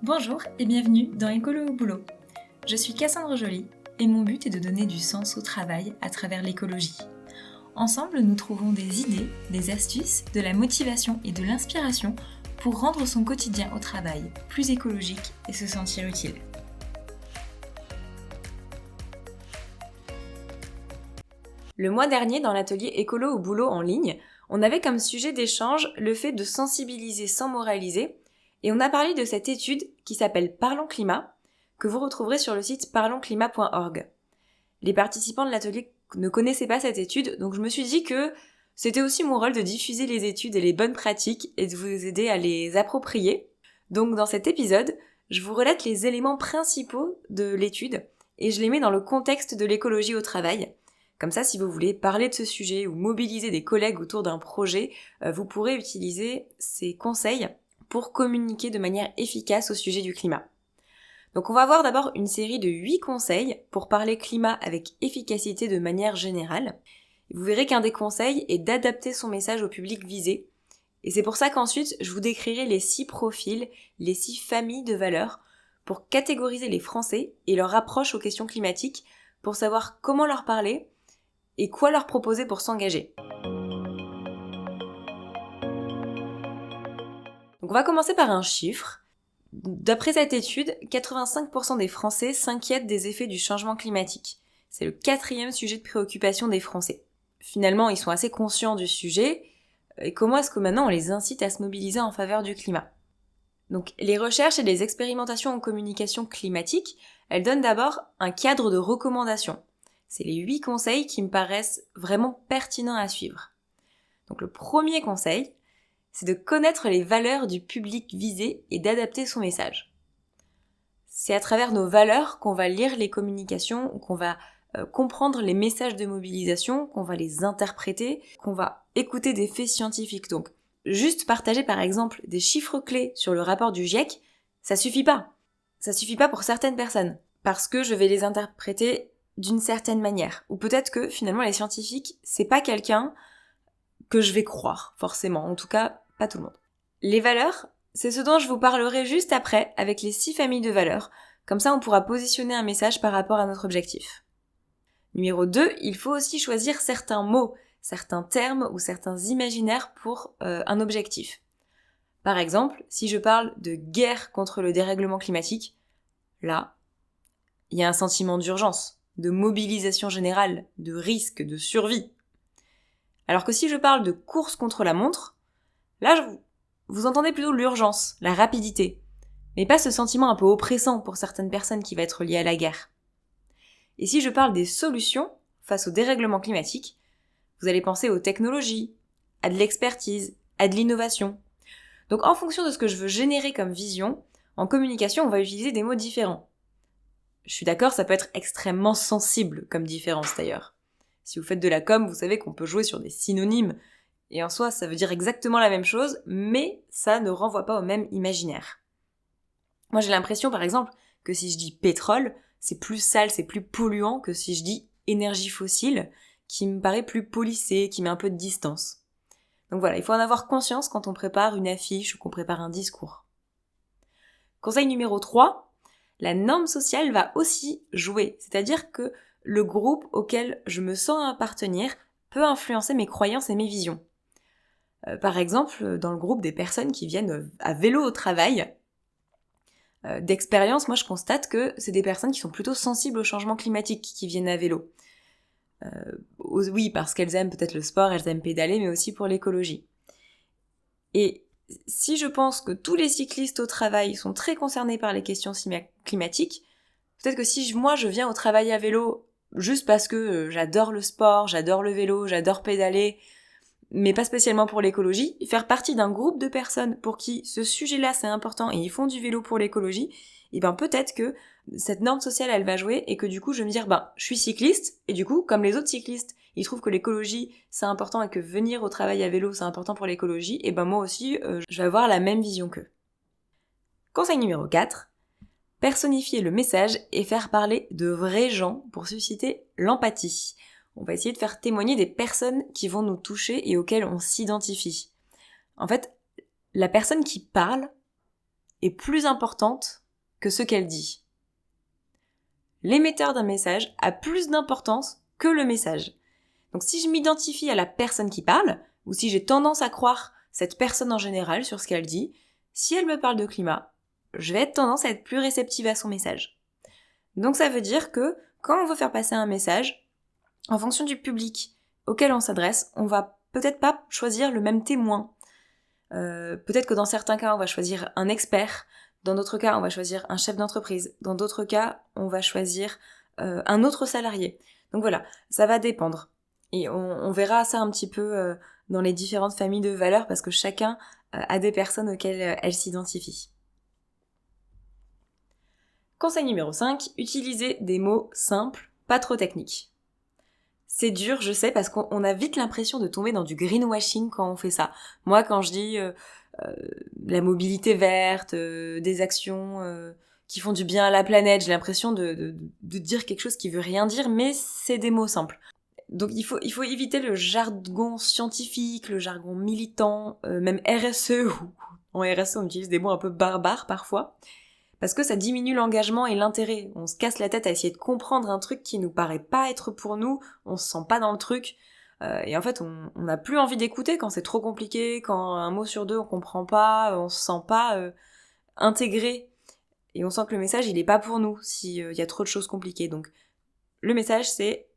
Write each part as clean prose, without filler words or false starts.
Bonjour et bienvenue dans Écolo au boulot. Je suis Cassandre Joly et mon but est de donner du sens au travail à travers l'écologie. Ensemble, nous trouvons des idées, des astuces, de la motivation et de l'inspiration pour rendre son quotidien au travail plus écologique et se sentir utile. Le mois dernier, dans l'atelier Écolo au boulot en ligne, on avait comme sujet d'échange le fait de sensibiliser sans moraliser, et on a parlé de cette étude qui s'appelle Parlons Climat, que vous retrouverez sur le site parlonsclimat.org. Les participants de l'atelier ne connaissaient pas cette étude, donc je me suis dit que c'était aussi mon rôle de diffuser les études et les bonnes pratiques et de vous aider à les approprier. Donc dans cet épisode, je vous relate les éléments principaux de l'étude et je les mets dans le contexte de l'écologie au travail. Comme ça, si vous voulez parler de ce sujet ou mobiliser des collègues autour d'un projet, vous pourrez utiliser ces conseils pour communiquer de manière efficace au sujet du climat. Donc on va voir d'abord une série de 8 conseils pour parler climat avec efficacité de manière générale. Vous verrez qu'un des conseils est d'adapter son message au public visé. Et c'est pour ça qu'ensuite, je vous décrirai les 6 profils, les 6 familles de valeurs pour catégoriser les Français et leur approche aux questions climatiques pour savoir comment leur parler et quoi leur proposer pour s'engager. Donc on va commencer par un chiffre. D'après cette étude, 85% des Français s'inquiètent des effets du changement climatique. C'est le 4e sujet de préoccupation des Français. Finalement, ils sont assez conscients du sujet. Et comment est-ce que maintenant on les incite à se mobiliser en faveur du climat ? Donc les recherches et les expérimentations en communication climatique, elles donnent d'abord un cadre de recommandations. C'est les 8 conseils qui me paraissent vraiment pertinents à suivre. Donc le premier conseil, c'est de connaître les valeurs du public visé et d'adapter son message. C'est à travers nos valeurs qu'on va lire les communications, qu'on va comprendre les messages de mobilisation, qu'on va les interpréter, qu'on va écouter des faits scientifiques. Donc, juste partager par exemple des chiffres clés sur le rapport du GIEC, ça suffit pas. Ça suffit pas pour certaines personnes, parce que je vais les interpréter d'une certaine manière. Ou peut-être que finalement les scientifiques, c'est pas quelqu'un que je vais croire, forcément. En tout cas, pas tout le monde. Les valeurs, c'est ce dont je vous parlerai juste après, avec les 6 familles de valeurs. Comme ça, on pourra positionner un message par rapport à notre objectif. Numéro 2, il faut aussi choisir certains mots, certains termes ou certains imaginaires pour un objectif. Par exemple, si je parle de guerre contre le dérèglement climatique, là, il y a un sentiment d'urgence, de mobilisation générale, de risque, de survie. Alors que si je parle de course contre la montre, là, vous entendez plutôt l'urgence, la rapidité, mais pas ce sentiment un peu oppressant pour certaines personnes qui va être lié à la guerre. Et si je parle des solutions face au dérèglement climatique, vous allez penser aux technologies, à de l'expertise, à de l'innovation. Donc en fonction de ce que je veux générer comme vision, en communication, on va utiliser des mots différents. Je suis d'accord, ça peut être extrêmement sensible comme différence d'ailleurs. Si vous faites de la com, vous savez qu'on peut jouer sur des synonymes, et en soi, ça veut dire exactement la même chose, mais ça ne renvoie pas au même imaginaire. Moi, j'ai l'impression, par exemple, que si je dis pétrole, c'est plus sale, c'est plus polluant que si je dis énergie fossile, qui me paraît plus policé, qui met un peu de distance. Donc voilà, il faut en avoir conscience quand on prépare une affiche ou qu'on prépare un discours. Conseil numéro 3, la norme sociale va aussi jouer, c'est-à-dire que le groupe auquel je me sens appartenir peut influencer mes croyances et mes visions. Par exemple, dans le groupe des personnes qui viennent à vélo au travail, d'expérience, moi je constate que c'est des personnes qui sont plutôt sensibles au changement climatique qui viennent à vélo. Oui, parce qu'elles aiment peut-être le sport, elles aiment pédaler, mais aussi pour l'écologie. Et si je pense que tous les cyclistes au travail sont très concernés par les questions climatiques, peut-être que si moi je viens au travail à vélo juste parce que j'adore le sport, j'adore le vélo, j'adore pédaler, mais pas spécialement pour l'écologie, faire partie d'un groupe de personnes pour qui ce sujet-là c'est important et ils font du vélo pour l'écologie, et ben peut-être que cette norme sociale elle va jouer et que du coup je vais me dire je suis cycliste et du coup comme les autres cyclistes ils trouvent que l'écologie c'est important et que venir au travail à vélo c'est important pour l'écologie, et ben moi aussi je vais avoir la même vision qu'eux. Conseil numéro 4, personnifier le message et faire parler de vrais gens pour susciter l'empathie. On va essayer de faire témoigner des personnes qui vont nous toucher et auxquelles on s'identifie. En fait, la personne qui parle, est plus importante que ce qu'elle dit. L'émetteur d'un message a plus d'importance que le message. Donc si je m'identifie à la personne qui parle, ou si j'ai tendance à croire cette personne en général sur ce qu'elle dit, si elle me parle de climat, je vais être tendance à être plus réceptive à son message. Donc ça veut dire que quand on veut faire passer un message, en fonction du public auquel on s'adresse, on va peut-être pas choisir le même témoin. Peut-être que dans certains cas, on va choisir un expert, dans d'autres cas, on va choisir un chef d'entreprise, dans d'autres cas, on va choisir un autre salarié. Donc voilà, ça va dépendre. Et on verra ça un petit peu dans les différentes familles de valeurs parce que chacun a des personnes auxquelles elle s'identifie. Conseil numéro 5, utilisez des mots simples, pas trop techniques. C'est dur, je sais, parce qu'on a vite l'impression de tomber dans du greenwashing quand on fait ça. Moi, quand je dis la mobilité verte, des actions qui font du bien à la planète, j'ai l'impression de dire quelque chose qui veut rien dire, mais c'est des mots simples. Donc il faut éviter le jargon scientifique, le jargon militant, même RSE, ou en RSE on utilise des mots un peu barbares parfois, parce que ça diminue l'engagement et l'intérêt. On se casse la tête à essayer de comprendre un truc qui nous paraît pas être pour nous, on se sent pas dans le truc, et en fait on n'a plus envie d'écouter quand c'est trop compliqué, quand un mot sur deux on comprend pas, on se sent pas intégré, et on sent que le message il est pas pour nous s'il y a trop de choses compliquées. Donc le message c'est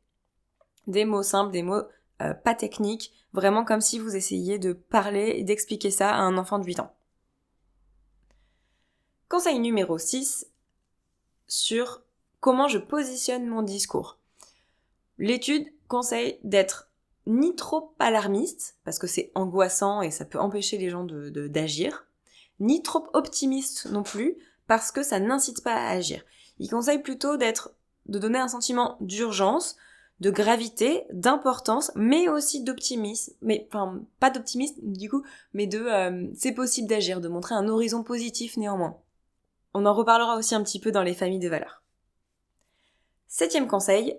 des mots simples, des mots pas techniques, vraiment comme si vous essayiez de parler et d'expliquer ça à un enfant de 8 ans. Conseil numéro 6 sur comment je positionne mon discours. L'étude conseille d'être ni trop alarmiste, parce que c'est angoissant et ça peut empêcher les gens d'agir, ni trop optimiste non plus, parce que ça n'incite pas à agir. Il conseille plutôt de donner un sentiment d'urgence, de gravité, d'importance, mais aussi d'optimisme, pas d'optimisme du coup, mais c'est possible d'agir, de montrer un horizon positif néanmoins. On en reparlera aussi un petit peu dans les familles de valeurs. 7e conseil,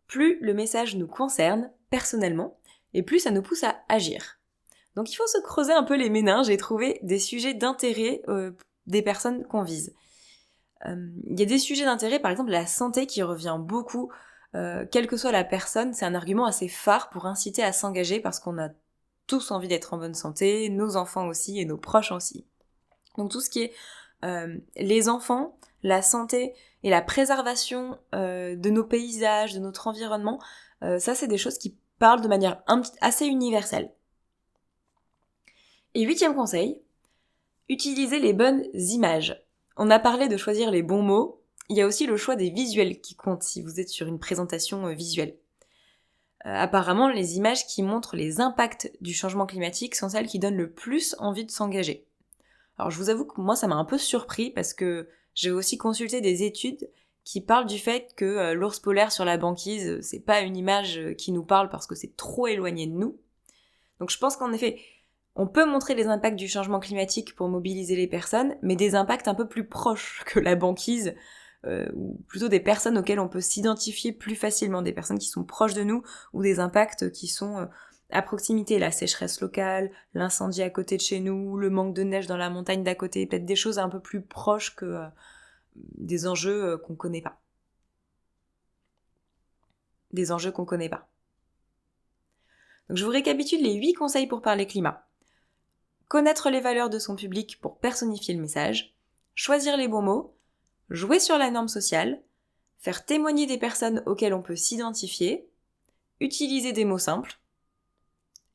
plus le message nous concerne personnellement, et plus ça nous pousse à agir. Donc il faut se creuser un peu les méninges et trouver des sujets d'intérêt des personnes qu'on vise. Il y a des sujets d'intérêt, par exemple la santé qui revient beaucoup, quelle que soit la personne, c'est un argument assez phare pour inciter à s'engager parce qu'on a tous envie d'être en bonne santé, nos enfants aussi et nos proches aussi. Donc tout ce qui est les enfants, la santé et la préservation de nos paysages, de notre environnement, ça c'est des choses qui parlent de manière assez universelle. Et 8e conseil, utilisez les bonnes images. On a parlé de choisir les bons mots, il y a aussi le choix des visuels qui comptent si vous êtes sur une présentation visuelle. Apparemment, les images qui montrent les impacts du changement climatique sont celles qui donnent le plus envie de s'engager. Alors je vous avoue que moi ça m'a un peu surpris parce que j'ai aussi consulté des études qui parlent du fait que l'ours polaire sur la banquise, c'est pas une image qui nous parle parce que c'est trop éloigné de nous. Donc je pense qu'en effet, on peut montrer les impacts du changement climatique pour mobiliser les personnes, mais des impacts un peu plus proches que la banquise, ou plutôt des personnes auxquelles on peut s'identifier plus facilement, des personnes qui sont proches de nous, ou des impacts qui sont à proximité, la sécheresse locale, l'incendie à côté de chez nous, le manque de neige dans la montagne d'à côté, peut-être des choses un peu plus proches que des enjeux qu'on connaît pas. Des enjeux qu'on connaît pas. Donc je vous récapitule les 8 conseils pour parler climat. Connaître les valeurs de son public pour personnifier le message, choisir les bons mots, jouer sur la norme sociale, faire témoigner des personnes auxquelles on peut s'identifier, utiliser des mots simples,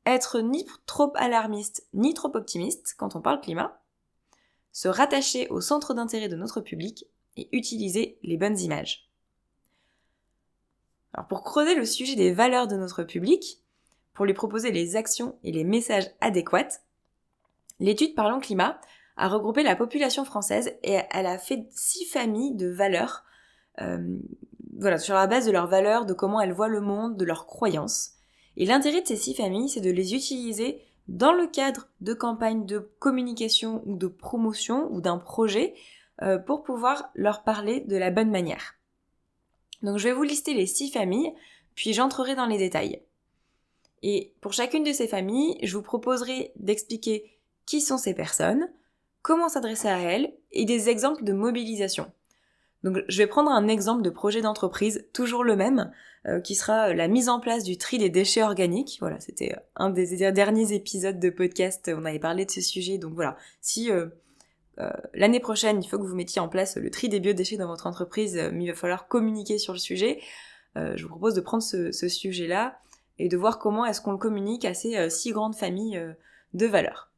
être ni trop alarmiste ni trop optimiste quand on parle climat, se rattacher au centre d'intérêt de notre public et utiliser les bonnes images. Alors pour creuser le sujet des valeurs de notre public, pour lui proposer les actions et les messages adéquats, l'étude Parlons Climat a regroupé la population française et elle a fait 6 familles de valeurs, sur la base de leurs valeurs, de comment elles voient le monde, de leurs croyances. Et l'intérêt de ces 6 familles, c'est de les utiliser dans le cadre de campagnes de communication ou de promotion ou d'un projet pour pouvoir leur parler de la bonne manière. Donc je vais vous lister les 6 familles, puis j'entrerai dans les détails. Et pour chacune de ces familles, je vous proposerai d'expliquer qui sont ces personnes, comment s'adresser à elles et des exemples de mobilisation. Donc je vais prendre un exemple de projet d'entreprise, toujours le même, qui sera la mise en place du tri des déchets organiques. Voilà, c'était un des derniers épisodes de podcast, on avait parlé de ce sujet, donc voilà. Si l'année prochaine, il faut que vous mettiez en place le tri des biodéchets dans votre entreprise, mais il va falloir communiquer sur le sujet, je vous propose de prendre ce sujet-là et de voir comment est-ce qu'on le communique à ces 6 grandes familles de valeurs.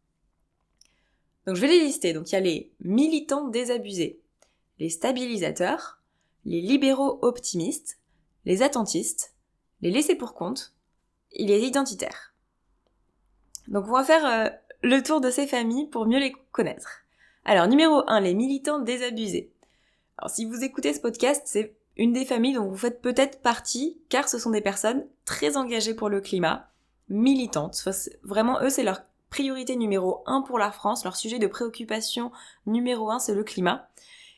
Donc je vais les lister. Donc il y a les militants désabusés, les stabilisateurs, les libéraux optimistes, les attentistes, les laissés-pour-compte et les identitaires. Donc on va faire le tour de ces familles pour mieux les connaître. Alors numéro 1, les militants désabusés. Alors si vous écoutez ce podcast, c'est une des familles dont vous faites peut-être partie, car ce sont des personnes très engagées pour le climat, militantes. Enfin, vraiment, eux, c'est leur priorité numéro 1 pour la France, leur sujet de préoccupation numéro 1, c'est le climat.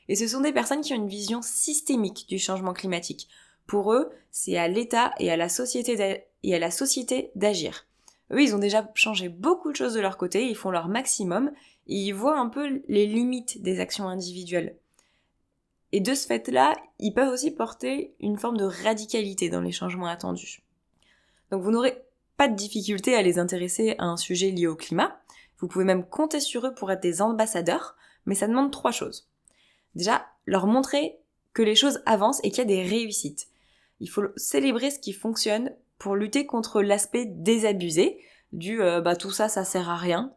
Et ce sont des personnes qui ont une vision systémique du changement climatique. Pour eux, c'est à l'État et à la société d'agir. Eux, ils ont déjà changé beaucoup de choses de leur côté, ils font leur maximum, et ils voient un peu les limites des actions individuelles. Et de ce fait-là, ils peuvent aussi porter une forme de radicalité dans les changements attendus. Donc vous n'aurez pas de difficulté à les intéresser à un sujet lié au climat. Vous pouvez même compter sur eux pour être des ambassadeurs, mais ça demande 3 choses. Déjà, leur montrer que les choses avancent et qu'il y a des réussites. Il faut célébrer ce qui fonctionne pour lutter contre l'aspect désabusé, du tout ça sert à rien,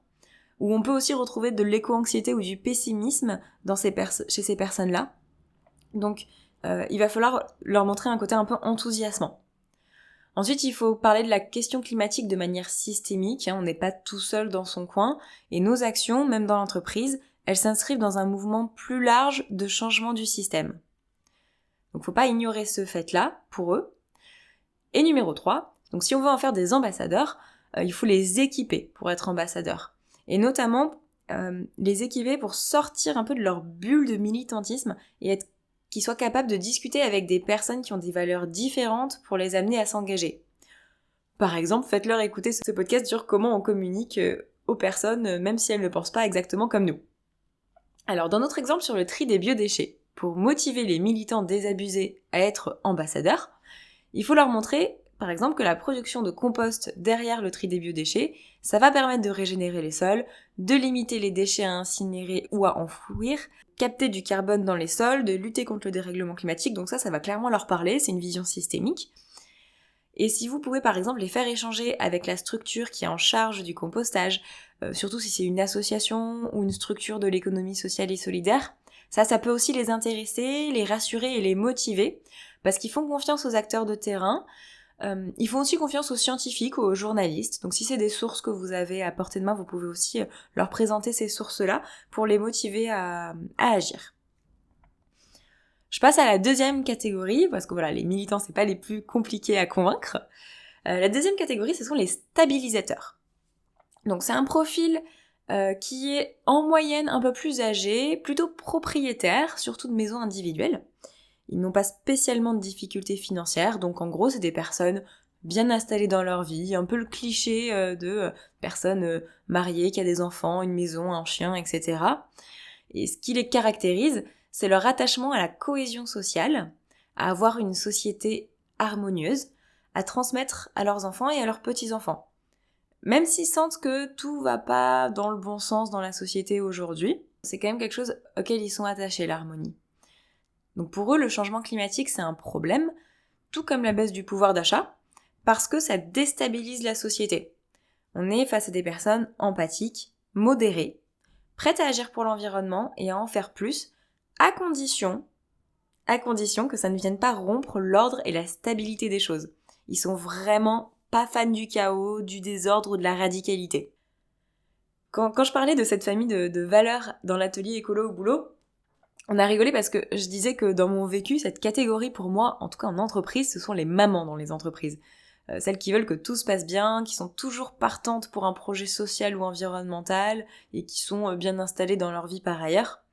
où on peut aussi retrouver de l'éco-anxiété ou du pessimisme chez ces personnes-là. Donc, il va falloir leur montrer un côté un peu enthousiasmant. Ensuite, il faut parler de la question climatique de manière systémique. On n'est pas tout seul dans son coin. Et nos actions, même dans l'entreprise, elles s'inscrivent dans un mouvement plus large de changement du système. Donc, faut pas ignorer ce fait-là, pour eux. Et numéro 3, donc si on veut en faire des ambassadeurs, il faut les équiper pour être ambassadeurs. Et notamment, les équiper pour sortir un peu de leur bulle de militantisme et qu'ils soient capables de discuter avec des personnes qui ont des valeurs différentes pour les amener à s'engager. Par exemple, faites-leur écouter ce podcast sur comment on communique aux personnes, même si elles ne pensent pas exactement comme nous. Alors, dans notre exemple sur le tri des biodéchets, pour motiver les militants désabusés à être ambassadeurs, il faut leur montrer, par exemple, que la production de compost derrière le tri des biodéchets, ça va permettre de régénérer les sols, de limiter les déchets à incinérer ou à enfouir, capter du carbone dans les sols, de lutter contre le dérèglement climatique, donc ça va clairement leur parler, c'est une vision systémique. Et si vous pouvez par exemple les faire échanger avec la structure qui est en charge du compostage, surtout si c'est une association ou une structure de l'économie sociale et solidaire, ça peut aussi les intéresser, les rassurer et les motiver, parce qu'ils font confiance aux acteurs de terrain, ils font aussi confiance aux scientifiques, aux journalistes. Donc si c'est des sources que vous avez à portée de main, vous pouvez aussi leur présenter ces sources-là pour les motiver à agir. Je passe à la deuxième catégorie, parce que voilà, les militants, c'est pas les plus compliqués à convaincre. La deuxième catégorie, ce sont les stabilisateurs. Donc c'est un profil qui est en moyenne un peu plus âgé, plutôt propriétaire, surtout de maisons individuelles. Ils n'ont pas spécialement de difficultés financières, donc en gros, c'est des personnes bien installées dans leur vie, un peu le cliché de personnes mariées, qui a des enfants, une maison, un chien, etc. Et ce qui les caractérise, c'est leur attachement à la cohésion sociale, à avoir une société harmonieuse, à transmettre à leurs enfants et à leurs petits-enfants. Même s'ils sentent que tout va pas dans le bon sens dans la société aujourd'hui, c'est quand même quelque chose auquel ils sont attachés, l'harmonie. Donc pour eux, le changement climatique, c'est un problème, tout comme la baisse du pouvoir d'achat, parce que ça déstabilise la société. On est face à des personnes empathiques, modérées, prêtes à agir pour l'environnement et à en faire plus, à condition que ça ne vienne pas rompre l'ordre et la stabilité des choses. Ils sont vraiment pas fans du chaos, du désordre ou de la radicalité. Quand je parlais de cette famille de valeurs dans l'atelier écolo au boulot, on a rigolé parce que je disais que dans mon vécu, cette catégorie pour moi, en tout cas en entreprise, ce sont les mamans dans les entreprises. Celles qui veulent que tout se passe bien, qui sont toujours partantes pour un projet social ou environnemental et qui sont bien installées dans leur vie par ailleurs.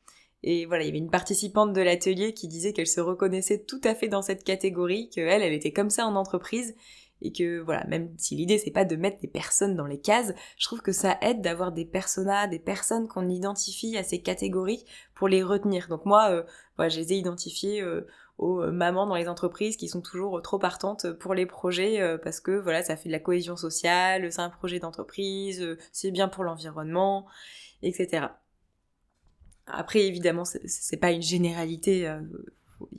Et voilà, il y avait une participante de l'atelier qui disait qu'elle se reconnaissait tout à fait dans cette catégorie, qu'elle était comme ça en entreprise et que voilà, même si l'idée c'est pas de mettre des personnes dans les cases, je trouve que ça aide d'avoir des personas, des personnes qu'on identifie à ces catégories pour les retenir. Donc moi, voilà, je les ai identifiées aux mamans dans les entreprises qui sont toujours trop partantes pour les projets parce que voilà, ça fait de la cohésion sociale, c'est un projet d'entreprise, c'est bien pour l'environnement, etc. Après, évidemment, c'est pas une généralité,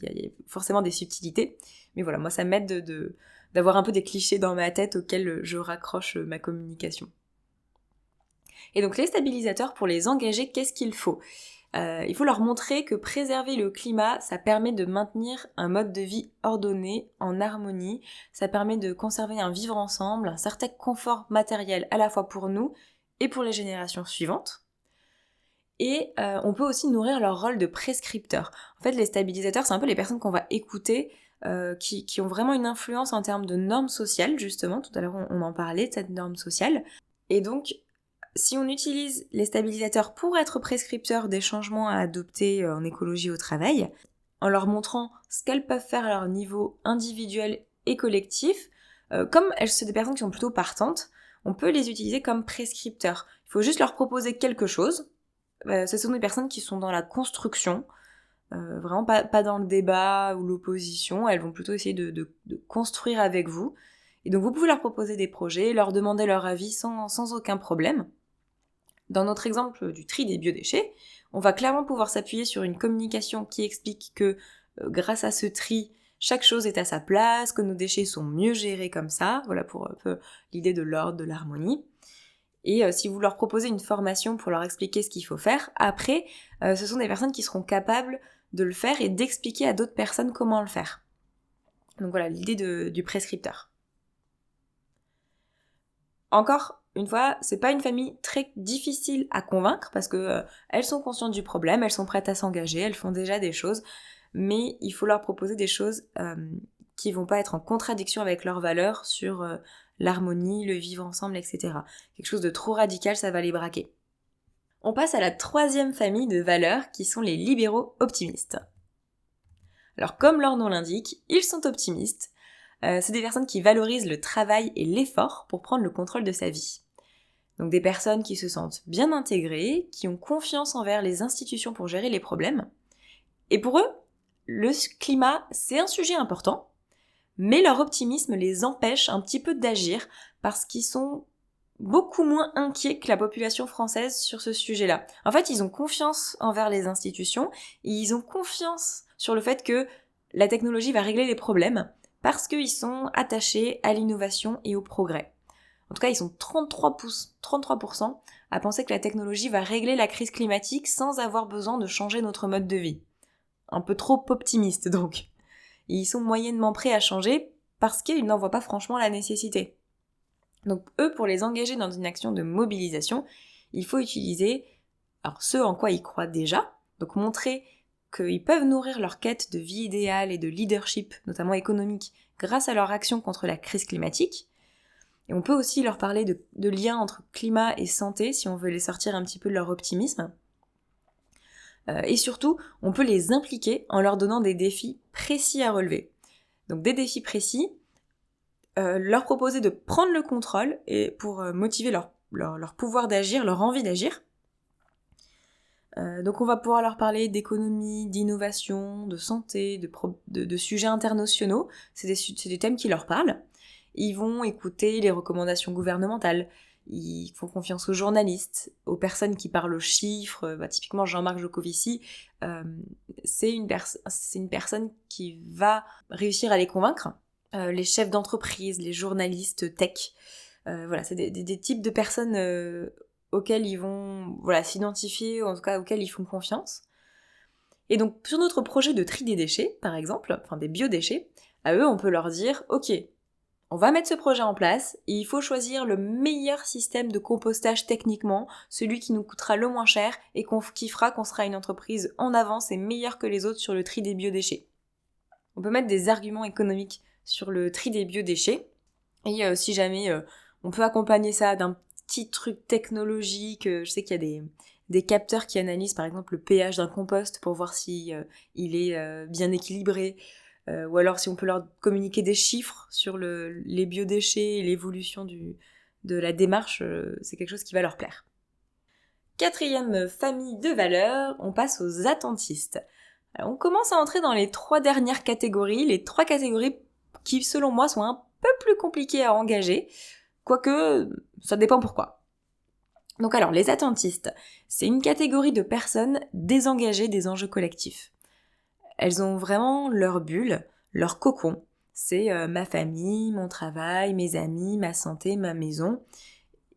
il y a forcément des subtilités, mais voilà, moi ça m'aide d'avoir un peu des clichés dans ma tête auxquels je raccroche ma communication. Et donc les stabilisateurs, pour les engager, qu'est-ce qu'il faut ? Il faut leur montrer que préserver le climat, ça permet de maintenir un mode de vie ordonné, en harmonie, ça permet de conserver un vivre ensemble, un certain confort matériel à la fois pour nous et pour les générations suivantes. Et on peut aussi nourrir leur rôle de prescripteur. En fait, les stabilisateurs, c'est un peu les personnes qu'on va écouter, qui ont vraiment une influence en termes de normes sociales, justement. Tout à l'heure, on en parlait de cette norme sociale. Et donc, si on utilise les stabilisateurs pour être prescripteurs des changements à adopter en écologie au travail, en leur montrant ce qu'elles peuvent faire à leur niveau individuel et collectif, comme sont des personnes qui sont plutôt partantes, on peut les utiliser comme prescripteurs. Il faut juste leur proposer quelque chose. Ce sont des personnes qui sont dans la construction, vraiment pas dans le débat ou l'opposition, elles vont plutôt essayer de construire avec vous. Et donc vous pouvez leur proposer des projets, leur demander leur avis sans aucun problème. Dans notre exemple du tri des biodéchets, on va clairement pouvoir s'appuyer sur une communication qui explique que grâce à ce tri, chaque chose est à sa place, que nos déchets sont mieux gérés comme ça, voilà pour un peu l'idée de l'ordre, de l'harmonie. Et si vous leur proposez une formation pour leur expliquer ce qu'il faut faire, après, ce sont des personnes qui seront capables de le faire et d'expliquer à d'autres personnes comment le faire. Donc voilà, l'idée du prescripteur. Encore une fois, c'est pas une famille très difficile à convaincre parce que elles sont conscientes du problème, elles sont prêtes à s'engager, elles font déjà des choses, mais il faut leur proposer des choses qui vont pas être en contradiction avec leurs valeurs sur l'harmonie, le vivre ensemble, etc. Quelque chose de trop radical, ça va les braquer. On passe à la troisième famille de valeurs qui sont les libéraux optimistes. Alors comme leur nom l'indique, ils sont optimistes. C'est des personnes qui valorisent le travail et l'effort pour prendre le contrôle de sa vie. Donc des personnes qui se sentent bien intégrées, qui ont confiance envers les institutions pour gérer les problèmes. Et pour eux, le climat, c'est un sujet important, mais leur optimisme les empêche un petit peu d'agir parce qu'ils sont beaucoup moins inquiets que la population française sur ce sujet-là. En fait, ils ont confiance envers les institutions et ils ont confiance sur le fait que la technologie va régler les problèmes parce qu'ils sont attachés à l'innovation et au progrès. En tout cas, ils sont 33% à penser que la technologie va régler la crise climatique sans avoir besoin de changer notre mode de vie. Un peu trop optimiste donc. Ils sont moyennement prêts à changer parce qu'ils n'en voient pas franchement la nécessité. Donc eux, pour les engager dans une action de mobilisation, il faut utiliser ce en quoi ils croient déjà, donc montrer qu'ils peuvent nourrir leur quête de vie idéale et de leadership, notamment économique, grâce à leur action contre la crise climatique. Et on peut aussi leur parler de liens entre climat et santé, si on veut les sortir un petit peu de leur optimisme. Et surtout, on peut les impliquer en leur donnant des défis précis à relever. Donc des défis précis, leur proposer de prendre le contrôle et pour motiver leur pouvoir d'agir, leur envie d'agir. Donc on va pouvoir leur parler d'économie, d'innovation, de santé, de sujets internationaux. C'est des thèmes qui leur parlent. Ils vont écouter les recommandations gouvernementales. Ils font confiance aux journalistes, aux personnes qui parlent aux chiffres. Typiquement Jean-Marc Jancovici, c'est une personne qui va réussir à les convaincre. Les chefs d'entreprise, les journalistes tech. C'est des types de personnes auxquelles ils vont s'identifier, ou en tout cas auxquelles ils font confiance. Et donc sur notre projet de tri des déchets, par exemple, des biodéchets, à eux on peut leur dire « Ok, on va mettre ce projet en place et il faut choisir le meilleur système de compostage techniquement, celui qui nous coûtera le moins cher et qui fera qu'on sera une entreprise en avance et meilleure que les autres sur le tri des biodéchets. » On peut mettre des arguments économiques sur le tri des biodéchets et si jamais on peut accompagner ça d'un petit truc technologique, je sais qu'il y a des capteurs qui analysent par exemple le pH d'un compost pour voir si il est bien équilibré. ou alors si on peut leur communiquer des chiffres sur les biodéchets et l'évolution de la démarche, c'est quelque chose qui va leur plaire. 4e famille de valeurs, on passe aux attentistes. Alors, on commence à entrer dans les 3 dernières catégories, les 3 catégories qui, selon moi, sont un peu plus compliquées à engager, quoique ça dépend pourquoi. Donc alors, les attentistes, c'est une catégorie de personnes désengagées des enjeux collectifs. Elles ont vraiment leur bulle, leur cocon. C'est ma famille, mon travail, mes amis, ma santé, ma maison.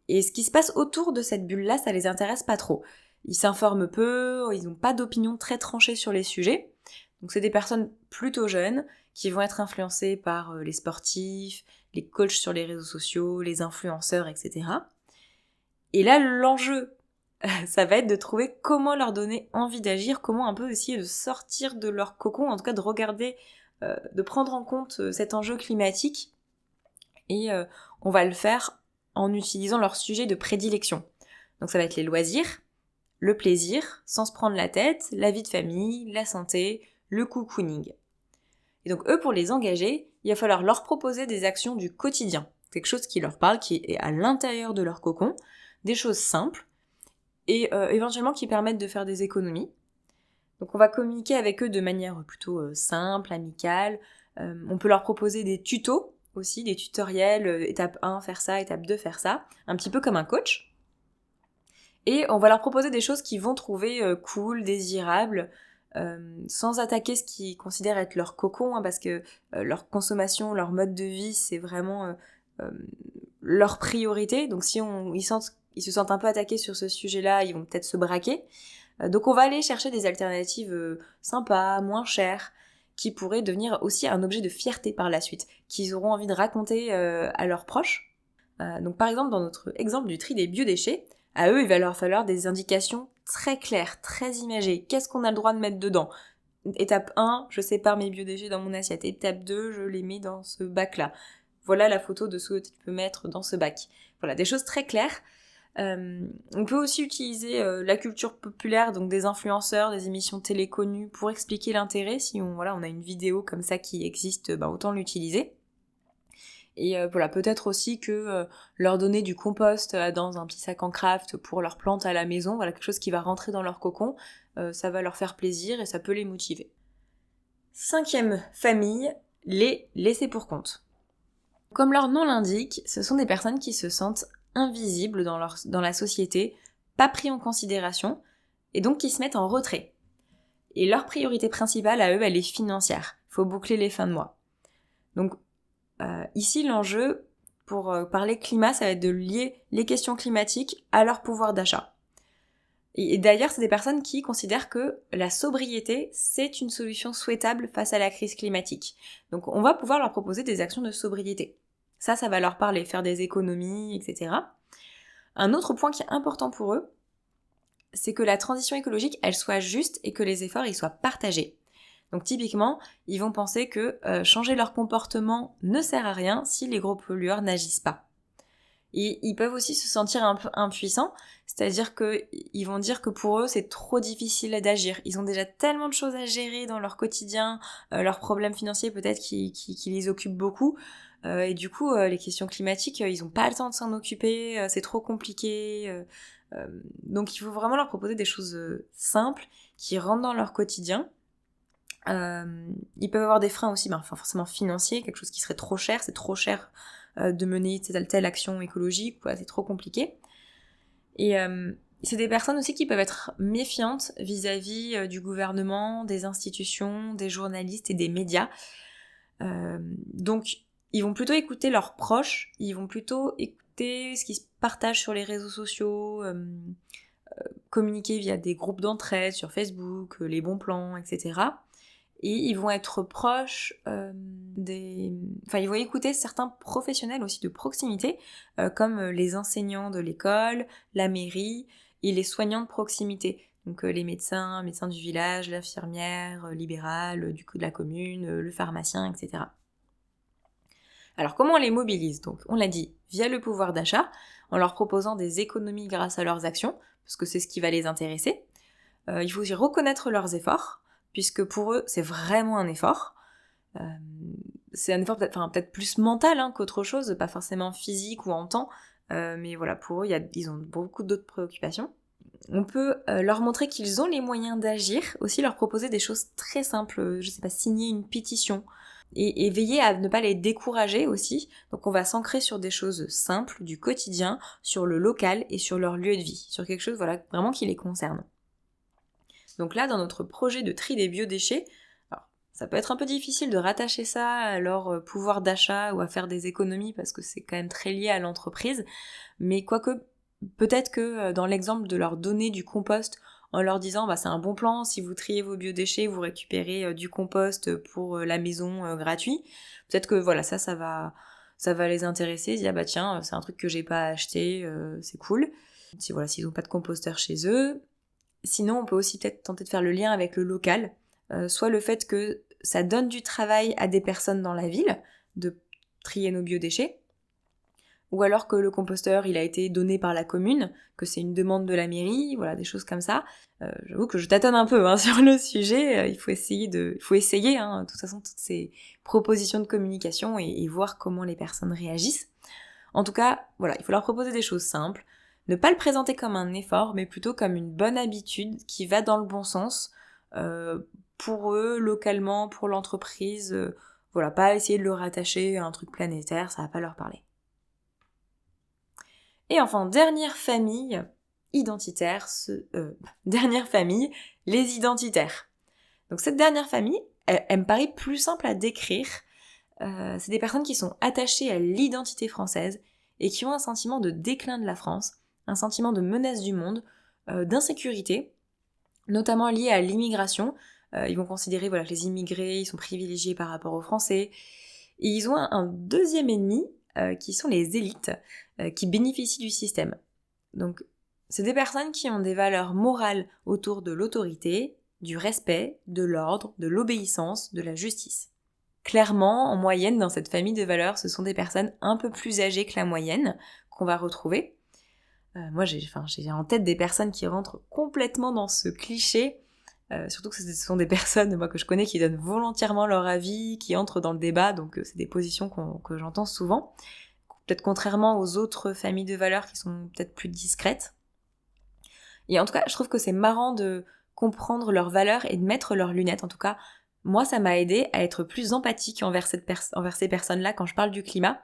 Et ce qui se passe autour de cette bulle-là, ça les intéresse pas trop. Ils s'informent peu, ils n'ont pas d'opinion très tranchée sur les sujets. Donc c'est des personnes plutôt jeunes qui vont être influencées par les sportifs, les coachs sur les réseaux sociaux, les influenceurs, etc. Et là, l'enjeu, ça va être de trouver comment leur donner envie d'agir, comment un peu essayer de sortir de leur cocon, en tout cas de regarder, de prendre en compte cet enjeu climatique. Et on va le faire en utilisant leur sujet de prédilection. Donc ça va être les loisirs, le plaisir, sans se prendre la tête, la vie de famille, la santé, le cocooning. Et donc eux, pour les engager, il va falloir leur proposer des actions du quotidien, quelque chose qui leur parle, qui est à l'intérieur de leur cocon, des choses simples, et éventuellement qui permettent de faire des économies. Donc on va communiquer avec eux de manière plutôt simple, amicale. On peut leur proposer des tutos aussi, des tutoriels, étape 1, faire ça, étape 2, faire ça, un petit peu comme un coach. Et on va leur proposer des choses qu'ils vont trouver cool, désirables, sans attaquer ce qu'ils considèrent être leur cocon, hein, parce que leur consommation, leur mode de vie, c'est vraiment leur priorité. Donc si ils se sentent un peu attaqués sur ce sujet-là, ils vont peut-être se braquer. Donc on va aller chercher des alternatives sympas, moins chères, qui pourraient devenir aussi un objet de fierté par la suite, qu'ils auront envie de raconter à leurs proches. Donc par exemple, dans notre exemple du tri des biodéchets, à eux, il va leur falloir des indications très claires, très imagées. Qu'est-ce qu'on a le droit de mettre dedans ? Étape 1, je sépare mes biodéchets dans mon assiette. Étape 2, je les mets dans ce bac-là. Voilà la photo de ce que tu peux mettre dans ce bac. Voilà, des choses très claires. On peut aussi utiliser la culture populaire, donc des influenceurs, des émissions télé connues pour expliquer l'intérêt. Si on a une vidéo comme ça qui existe, autant l'utiliser. Et peut-être aussi que leur donner du compost dans un petit sac en craft pour leurs plantes à la maison, voilà, quelque chose qui va rentrer dans leur cocon, ça va leur faire plaisir et ça peut les motiver. 5e famille, les laissés pour compte. Comme leur nom l'indique, ce sont des personnes qui se sentent invisibles dans la société, pas pris en considération, et donc qui se mettent en retrait. Et leur priorité principale à eux, elle est financière. Il faut boucler les fins de mois. Donc ici, l'enjeu pour parler climat, ça va être de lier les questions climatiques à leur pouvoir d'achat. Et d'ailleurs, c'est des personnes qui considèrent que la sobriété, c'est une solution souhaitable face à la crise climatique. Donc on va pouvoir leur proposer des actions de sobriété. Ça va leur parler, faire des économies, etc. Un autre point qui est important pour eux, c'est que la transition écologique, elle soit juste et que les efforts, ils soient partagés. Donc typiquement, ils vont penser que changer leur comportement ne sert à rien si les gros pollueurs n'agissent pas. Et ils peuvent aussi se sentir un peu impuissants, c'est-à-dire qu'ils vont dire que pour eux, c'est trop difficile d'agir. Ils ont déjà tellement de choses à gérer dans leur quotidien, leurs problèmes financiers peut-être qui les occupent beaucoup, et du coup, les questions climatiques, ils n'ont pas le temps de s'en occuper, c'est trop compliqué. Donc il faut vraiment leur proposer des choses simples, qui rentrent dans leur quotidien. Ils peuvent avoir des freins aussi, forcément financiers, quelque chose qui serait trop cher, c'est trop cher de mener telle action écologique, c'est trop compliqué. Et c'est des personnes aussi qui peuvent être méfiantes vis-à-vis du gouvernement, des institutions, des journalistes et des médias. Donc ils vont plutôt écouter leurs proches, ils vont plutôt écouter ce qui se partage sur les réseaux sociaux, communiquer via des groupes d'entraide sur Facebook, les bons plans, etc. Et ils vont être proches ils vont écouter certains professionnels aussi de proximité, comme les enseignants de l'école, la mairie et les soignants de proximité. Donc les médecins du village, l'infirmière libérale de la commune, le pharmacien, etc. Alors comment on les mobilise ? Donc on l'a dit, via le pouvoir d'achat, en leur proposant des économies grâce à leurs actions, parce que c'est ce qui va les intéresser. Il faut aussi reconnaître leurs efforts, puisque pour eux, c'est vraiment un effort. C'est un effort peut-être plus mental qu'autre chose, pas forcément physique ou en temps, mais voilà, pour eux, ils ont beaucoup d'autres préoccupations. On peut leur montrer qu'ils ont les moyens d'agir, aussi leur proposer des choses très simples, je sais pas, signer une pétition, et veiller à ne pas les décourager aussi. Donc on va s'ancrer sur des choses simples, du quotidien, sur le local et sur leur lieu de vie, sur quelque chose voilà, vraiment qui les concerne. Donc là, dans notre projet de tri des biodéchets, alors, ça peut être un peu difficile de rattacher ça à leur pouvoir d'achat ou à faire des économies parce que c'est quand même très lié à l'entreprise, mais quoique, peut-être que dans l'exemple de leur donner du compost en leur disant c'est un bon plan, si vous triez vos biodéchets, vous récupérez du compost pour la maison gratuit, peut-être que voilà, ça va les intéresser, ils disent tiens, c'est un truc que j'ai pas acheté, c'est cool. S'ils n'ont pas de composteur chez eux. Sinon, on peut aussi peut-être tenter de faire le lien avec le local, soit le fait que ça donne du travail à des personnes dans la ville, de trier nos biodéchets, ou alors que le composteur il a été donné par la commune, que c'est une demande de la mairie, voilà, des choses comme ça. J'avoue que je tâtonne un peu sur le sujet, il faut essayer, de toute façon, toutes ces propositions de communication et voir comment les personnes réagissent. En tout cas, voilà, il faut leur proposer des choses simples, ne pas le présenter comme un effort, mais plutôt comme une bonne habitude qui va dans le bon sens, pour eux, localement, pour l'entreprise, voilà, pas essayer de le rattacher à un truc planétaire, ça va pas leur parler. Et enfin, dernière famille identitaire, dernière famille, les identitaires. Donc cette dernière famille, elle me paraît plus simple à décrire. C'est des personnes qui sont attachées à l'identité française et qui ont un sentiment de déclin de la France, un sentiment de menace du monde, d'insécurité, notamment lié à l'immigration. Ils vont considérer que les immigrés, ils sont privilégiés par rapport aux Français. Et ils ont un deuxième ennemi, qui sont les élites, qui bénéficient du système. Donc, c'est des personnes qui ont des valeurs morales autour de l'autorité, du respect, de l'ordre, de l'obéissance, de la justice. Clairement, en moyenne, dans cette famille de valeurs, ce sont des personnes un peu plus âgées que la moyenne qu'on va retrouver. Moi, j'ai en tête des personnes qui rentrent complètement dans ce cliché, surtout que ce sont des personnes que je connais qui donnent volontairement leur avis, qui entrent dans le débat, donc c'est des positions que j'entends souvent, peut-être contrairement aux autres familles de valeurs qui sont peut-être plus discrètes. Et en tout cas, je trouve que c'est marrant de comprendre leurs valeurs et de mettre leurs lunettes. En tout cas, moi, ça m'a aidé à être plus empathique envers ces personnes-là quand je parle du climat,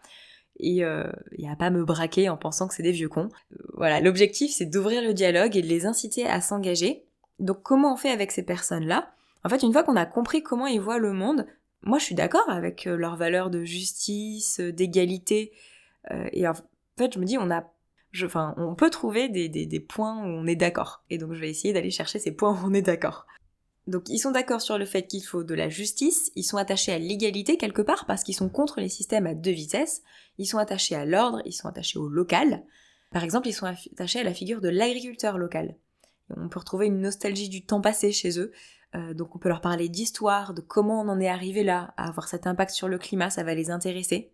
et à pas me braquer en pensant que c'est des vieux cons. Voilà, l'objectif, c'est d'ouvrir le dialogue et de les inciter à s'engager. Donc comment on fait avec ces personnes-là ? En fait, une fois qu'on a compris comment ils voient le monde, moi je suis d'accord avec leurs valeurs de justice, d'égalité, et en fait je me dis on peut trouver des points où on est d'accord, et donc je vais essayer d'aller chercher ces points où on est d'accord. Donc ils sont d'accord sur le fait qu'il faut de la justice, ils sont attachés à l'égalité quelque part parce qu'ils sont contre les systèmes à deux vitesses, ils sont attachés à l'ordre, ils sont attachés au local. Par exemple, ils sont attachés à la figure de l'agriculteur local. On peut retrouver une nostalgie du temps passé chez eux, donc on peut leur parler d'histoire, de comment on en est arrivé là, à avoir cet impact sur le climat, ça va les intéresser.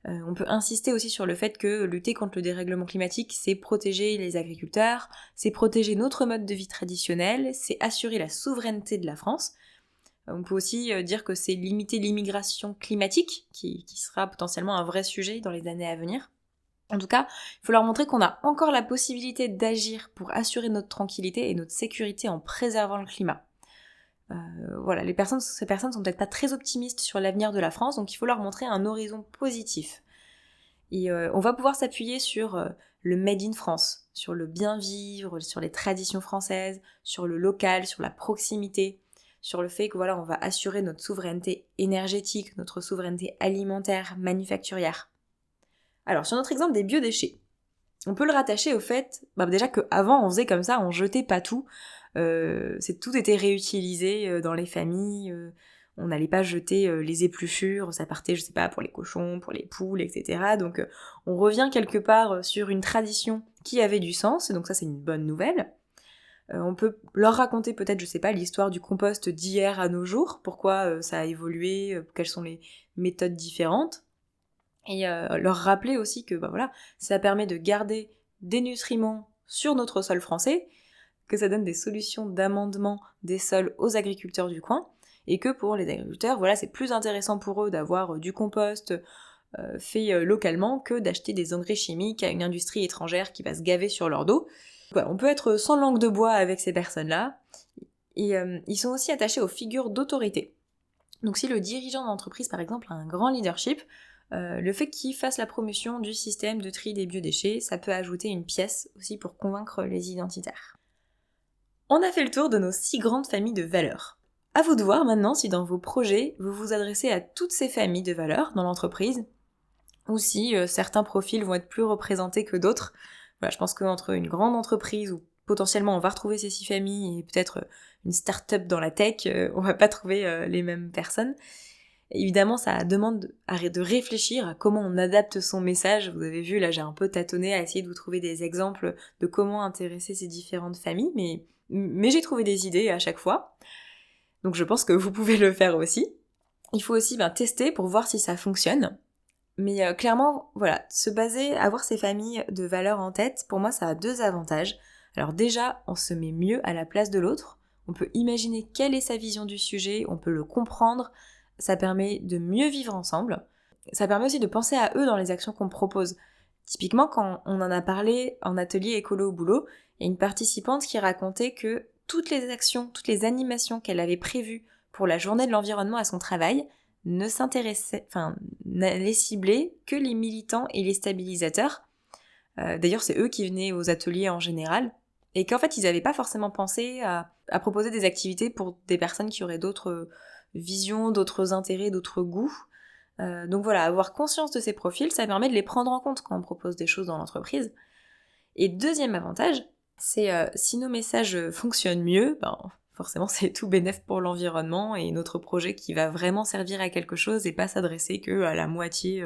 On peut insister aussi sur le fait que lutter contre le dérèglement climatique, c'est protéger les agriculteurs, c'est protéger notre mode de vie traditionnel, c'est assurer la souveraineté de la France. On peut aussi dire que c'est limiter l'immigration climatique, qui sera potentiellement un vrai sujet dans les années à venir. En tout cas, il faut leur montrer qu'on a encore la possibilité d'agir pour assurer notre tranquillité et notre sécurité en préservant le climat. Voilà, ces personnes sont peut-être pas très optimistes sur l'avenir de la France, donc il faut leur montrer un horizon positif. Et on va pouvoir s'appuyer sur le Made in France, sur le bien vivre, sur les traditions françaises, sur le local, sur la proximité, sur le fait que on va assurer notre souveraineté énergétique, notre souveraineté alimentaire, manufacturière. Alors, sur notre exemple des biodéchets, on peut le rattacher au fait, déjà qu'avant on faisait comme ça, on jetait pas tout, tout était réutilisé dans les familles, on n'allait pas jeter les épluchures, ça partait, je sais pas, pour les cochons, pour les poules, etc. Donc on revient quelque part sur une tradition qui avait du sens, donc ça c'est une bonne nouvelle. On peut leur raconter peut-être, je sais pas, l'histoire du compost d'hier à nos jours, pourquoi ça a évolué, quelles sont les méthodes différentes. Et leur rappeler aussi que ça permet de garder des nutriments sur notre sol français, que ça donne des solutions d'amendement des sols aux agriculteurs du coin, et que pour les agriculteurs, voilà, c'est plus intéressant pour eux d'avoir du compost fait localement que d'acheter des engrais chimiques à une industrie étrangère qui va se gaver sur leur dos. Voilà, on peut être sans langue de bois avec ces personnes-là, et ils sont aussi attachés aux figures d'autorité. Donc si le dirigeant d'entreprise, par exemple, a un grand leadership, le fait qu'il fasse la promotion du système de tri des biodéchets, ça peut ajouter une pièce aussi pour convaincre les identitaires. On a fait le tour de nos 6 grandes familles de valeurs. À vous de voir maintenant si dans vos projets, vous vous adressez à toutes ces familles de valeurs dans l'entreprise, ou si certains profils vont être plus représentés que d'autres. Voilà, je pense qu'entre une grande entreprise où potentiellement on va retrouver ces 6 familles et peut-être une start-up dans la tech, on va pas trouver les mêmes personnes. Évidemment, ça demande de réfléchir à comment on adapte son message. Vous avez vu, là j'ai un peu tâtonné à essayer de vous trouver des exemples de comment intéresser ces différentes familles, mais j'ai trouvé des idées à chaque fois. Donc je pense que vous pouvez le faire aussi. Il faut aussi tester pour voir si ça fonctionne. Mais clairement, voilà, se baser, avoir ces familles de valeurs en tête, pour moi ça a 2 avantages. Alors déjà, on se met mieux à la place de l'autre, on peut imaginer quelle est sa vision du sujet, on peut le comprendre, ça permet de mieux vivre ensemble, ça permet aussi de penser à eux dans les actions qu'on propose. Typiquement, quand on en a parlé en atelier écolo au boulot, il y a une participante qui racontait que toutes les actions, toutes les animations qu'elle avait prévues pour la journée de l'environnement à son travail n'allaient cibler que les militants et les stabilisateurs. D'ailleurs, c'est eux qui venaient aux ateliers en général, et qu'en fait, ils n'avaient pas forcément pensé à proposer des activités pour des personnes qui auraient d'autres visions, d'autres intérêts, d'autres goûts. Donc voilà, avoir conscience de ces profils, ça permet de les prendre en compte quand on propose des choses dans l'entreprise. Et deuxième avantage, c'est si nos messages fonctionnent mieux, forcément c'est tout bénef pour l'environnement et notre projet qui va vraiment servir à quelque chose et pas s'adresser que à la moitié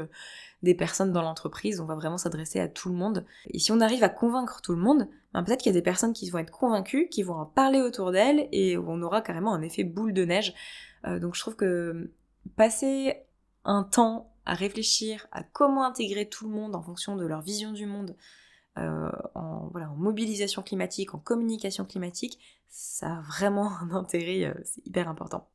des personnes dans l'entreprise, on va vraiment s'adresser à tout le monde. Et si on arrive à convaincre tout le monde, peut-être qu'il y a des personnes qui vont être convaincues, qui vont en parler autour d'elles et on aura carrément un effet boule de neige. Donc je trouve que passer un temps à réfléchir à comment intégrer tout le monde en fonction de leur vision du monde, en mobilisation climatique, en communication climatique, ça a vraiment un intérêt, c'est hyper important.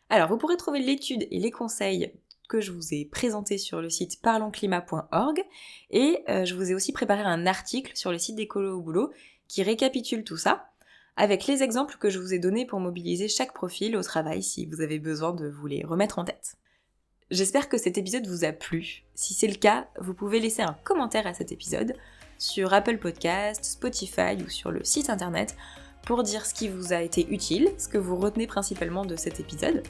Alors vous pourrez trouver l'étude et les conseils que je vous ai présentés sur le site parlonsclimat.org et je vous ai aussi préparé un article sur le site d'Écolo au boulot qui récapitule tout ça, avec les exemples que je vous ai donnés pour mobiliser chaque profil au travail si vous avez besoin de vous les remettre en tête. J'espère que cet épisode vous a plu. Si c'est le cas, vous pouvez laisser un commentaire à cet épisode sur Apple Podcasts, Spotify ou sur le site internet pour dire ce qui vous a été utile, ce que vous retenez principalement de cet épisode.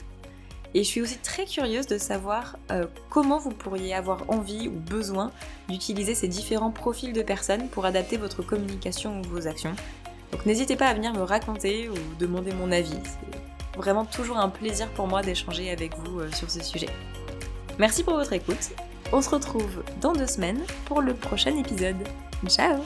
Et je suis aussi très curieuse de savoir comment vous pourriez avoir envie ou besoin d'utiliser ces différents profils de personnes pour adapter votre communication ou vos actions. Donc n'hésitez pas à venir me raconter ou demander mon avis. C'est vraiment toujours un plaisir pour moi d'échanger avec vous sur ce sujet. Merci pour votre écoute. On se retrouve dans 2 semaines pour le prochain épisode. Ciao!